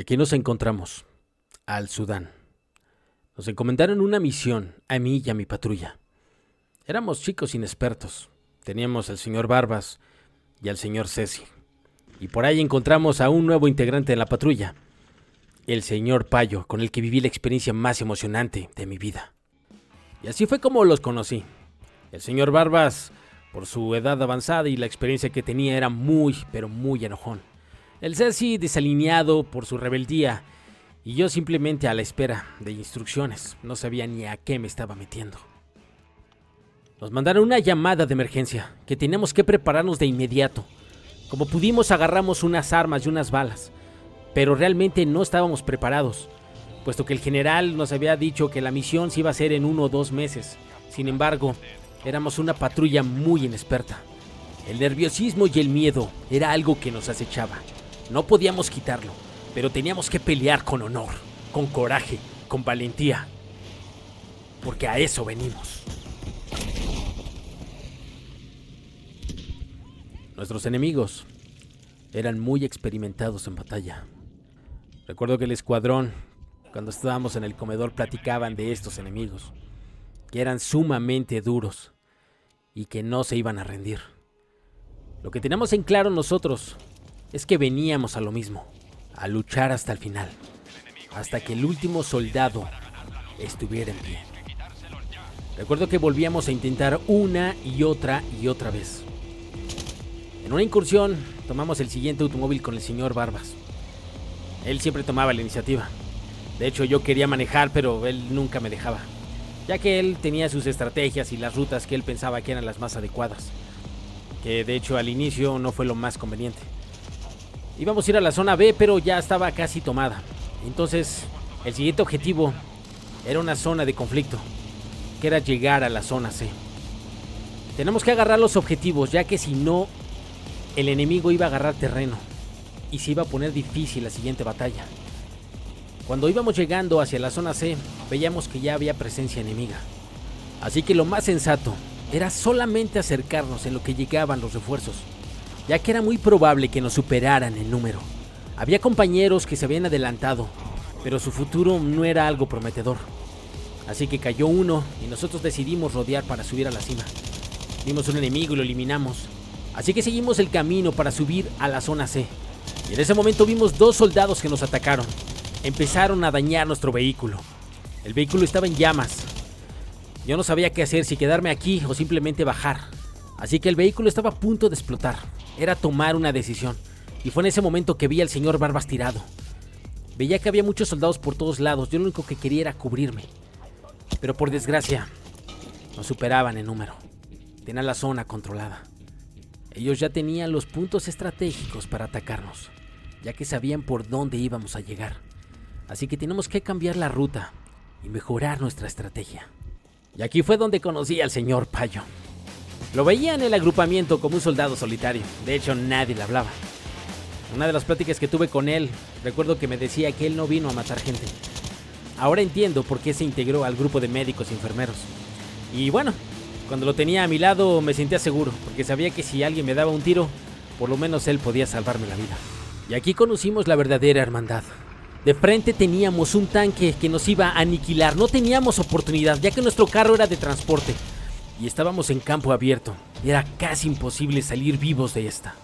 aquí nos encontramos, al Sudán. Nos encomendaron una misión, a mí y a mi patrulla. Éramos chicos inexpertos. Teníamos al señor Barbas y al señor Ceci. Y por ahí encontramos a un nuevo integrante de la patrulla, el señor Payo, con el que viví la experiencia más emocionante de mi vida. Y así fue como los conocí. El señor Barbas, por su edad avanzada y la experiencia que tenía, era muy, pero muy enojón. El Ceci desalineado por su rebeldía y yo simplemente a la espera de instrucciones. No sabía ni a qué me estaba metiendo. Nos mandaron una llamada de emergencia, que teníamos que prepararnos de inmediato. Como pudimos agarramos unas armas y unas balas, pero realmente no estábamos preparados, puesto que el general nos había dicho que la misión se iba a hacer en 1 o 2 meses. Sin embargo, éramos una patrulla muy inexperta. El nerviosismo y el miedo era algo que nos acechaba. No podíamos quitarlo, pero teníamos que pelear con honor, con coraje, con valentía, porque a eso venimos. Nuestros enemigos eran muy experimentados en batalla. Recuerdo que el escuadrón, cuando estábamos en el comedor, platicaban de estos enemigos, que eran sumamente duros y que no se iban a rendir. Lo que teníamos en claro nosotros es que veníamos a lo mismo, a luchar hasta el final, hasta que el último soldado estuviera en pie. Recuerdo que volvíamos a intentar una y otra vez. En una incursión tomamos el siguiente automóvil con el señor Barbas. Él siempre tomaba la iniciativa. De hecho, yo quería manejar, pero él nunca me dejaba, ya que él tenía sus estrategias y las rutas que él pensaba que eran las más adecuadas, que de hecho al inicio no fue lo más conveniente. Íbamos a ir a la zona B, pero ya estaba casi tomada. Entonces, el siguiente objetivo era una zona de conflicto, que era llegar a la zona C. Tenemos que agarrar los objetivos, ya que si no, el enemigo iba a agarrar terreno y se iba a poner difícil la siguiente batalla. Cuando íbamos llegando hacia la zona C, veíamos que ya había presencia enemiga. Así que lo más sensato era solamente acercarnos en lo que llegaban los refuerzos, ya que era muy probable que nos superaran en número. Había compañeros que se habían adelantado, pero su futuro no era algo prometedor. Así que cayó uno y nosotros decidimos rodear para subir a la cima. Vimos un enemigo y lo eliminamos. Así que seguimos el camino para subir a la zona C. Y en ese momento vimos 2 soldados que nos atacaron. Empezaron a dañar nuestro vehículo. El vehículo estaba en llamas. Yo no sabía qué hacer, si quedarme aquí o simplemente bajar. Así que el vehículo estaba a punto de explotar. Era tomar una decisión. Y fue en ese momento que vi al señor Barbas tirado. Veía que había muchos soldados por todos lados. Yo lo único que quería era cubrirme. Pero por desgracia, nos superaban en número. Tenían la zona controlada. Ellos ya tenían los puntos estratégicos para atacarnos, ya que sabían por dónde íbamos a llegar. Así que tenemos que cambiar la ruta y mejorar nuestra estrategia. Y aquí fue donde conocí al señor Payo. Lo veía en el agrupamiento como un soldado solitario. De hecho, nadie le hablaba. Una de las pláticas que tuve con él, recuerdo que me decía que él no vino a matar gente. Ahora entiendo por qué se integró al grupo de médicos y enfermeros. Y bueno, cuando lo tenía a mi lado me sentía seguro, porque sabía que si alguien me daba un tiro, por lo menos él podía salvarme la vida. Y aquí conocimos la verdadera hermandad. De frente teníamos un tanque que nos iba a aniquilar. No teníamos oportunidad, ya que nuestro carro era de transporte y estábamos en campo abierto. Era casi imposible salir vivos de esta.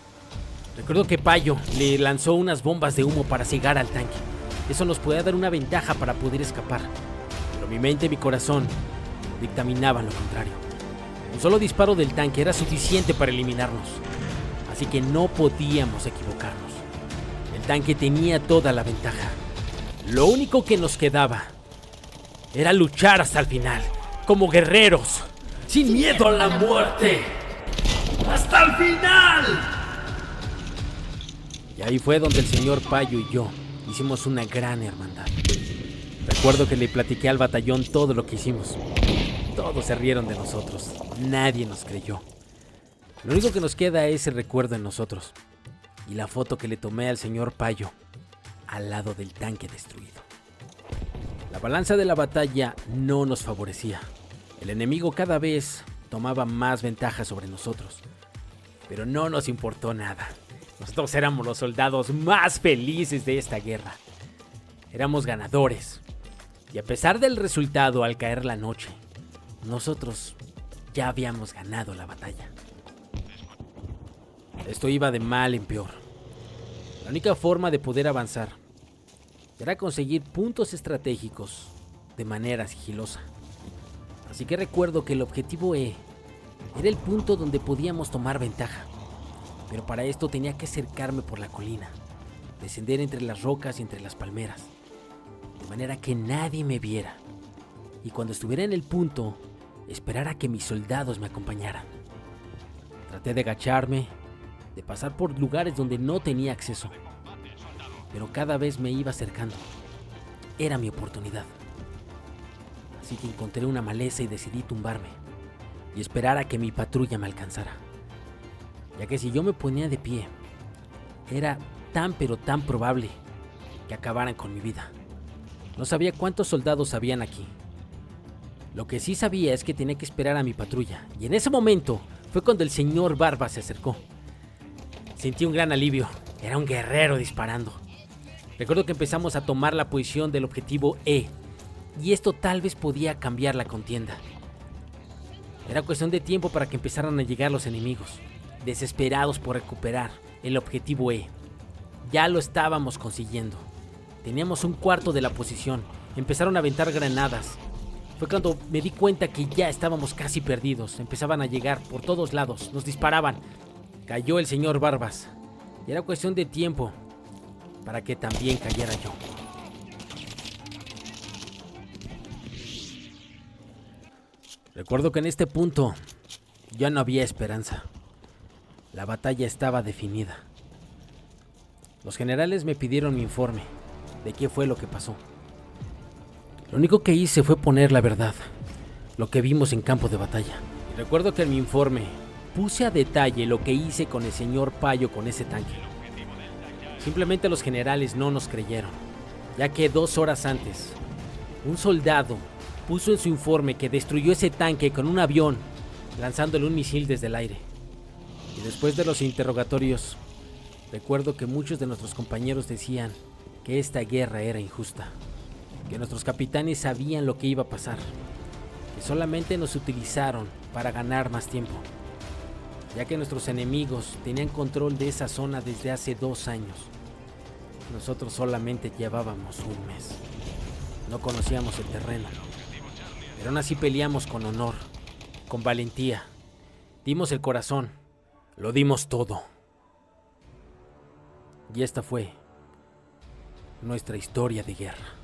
Recuerdo que Payo le lanzó unas bombas de humo para cegar al tanque. Eso nos podía dar una ventaja para poder escapar, pero mi mente y mi corazón dictaminaban lo contrario. Un solo disparo del tanque era suficiente para eliminarnos, así que no podíamos equivocarnos. El tanque tenía toda la ventaja. Lo único que nos quedaba era luchar hasta el final, como guerreros, sin miedo a la muerte. ¡Hasta el final! Y ahí fue donde el señor Payo y yo hicimos una gran hermandad. Recuerdo que le platiqué al batallón todo lo que hicimos. Todos se rieron de nosotros. Nadie nos creyó. Lo único que nos queda es el recuerdo en nosotros y la foto que le tomé al señor Payo al lado del tanque destruido. La balanza de la batalla no nos favorecía. El enemigo cada vez tomaba más ventaja sobre nosotros, pero no nos importó nada. Nosotros éramos los soldados más felices de esta guerra. Éramos ganadores. Y a pesar del resultado al caer la noche, nosotros ya habíamos ganado la batalla. Esto iba de mal en peor. La única forma de poder avanzar era conseguir puntos estratégicos de manera sigilosa. Así que recuerdo que el objetivo E era el punto donde podíamos tomar ventaja. Pero para esto tenía que acercarme por la colina, descender entre las rocas y entre las palmeras, de manera que nadie me viera. Y cuando estuviera en el punto, esperar a que mis soldados me acompañaran. Traté de agacharme, de pasar por lugares donde no tenía acceso, pero cada vez me iba acercando. Era mi oportunidad. Así que encontré una maleza y decidí tumbarme y esperar a que mi patrulla me alcanzara, ya que si yo me ponía de pie, era tan pero tan probable que acabaran con mi vida. No sabía cuántos soldados habían aquí. Lo que sí sabía es que tenía que esperar a mi patrulla, y en ese momento fue cuando el señor Barba se acercó. Sentí un gran alivio. Era un guerrero disparando. Recuerdo que empezamos a tomar la posición del objetivo E, y esto tal vez podía cambiar la contienda. Era cuestión de tiempo para que empezaran a llegar los enemigos, desesperados por recuperar el objetivo E. Ya lo estábamos consiguiendo. Teníamos un cuarto de la posición. Empezaron a aventar granadas. Fue cuando me di cuenta que ya estábamos casi perdidos. Empezaban a llegar por todos lados. Nos disparaban. Cayó el señor Barbas. Y era cuestión de tiempo para que también cayera yo. Recuerdo que en este punto ya no había esperanza. La batalla estaba definida. Los generales me pidieron mi informe de qué fue lo que pasó. Lo único que hice fue poner la verdad, lo que vimos en campo de batalla. Recuerdo que en mi informe puse a detalle lo que hice con el señor Payo con ese tanque. Simplemente los generales no nos creyeron, ya que 2 horas antes, un soldado puso en su informe que destruyó ese tanque con un avión, lanzándole un misil desde el aire. Y después de los interrogatorios, recuerdo que muchos de nuestros compañeros decían que esta guerra era injusta, que nuestros capitanes sabían lo que iba a pasar, que solamente nos utilizaron para ganar más tiempo, ya que nuestros enemigos tenían control de esa zona desde hace 2 años. Nosotros solamente llevábamos un mes. No conocíamos el terreno, pero aún así peleamos con honor, con valentía. Dimos el corazón, lo dimos todo. Y esta fue nuestra historia de guerra.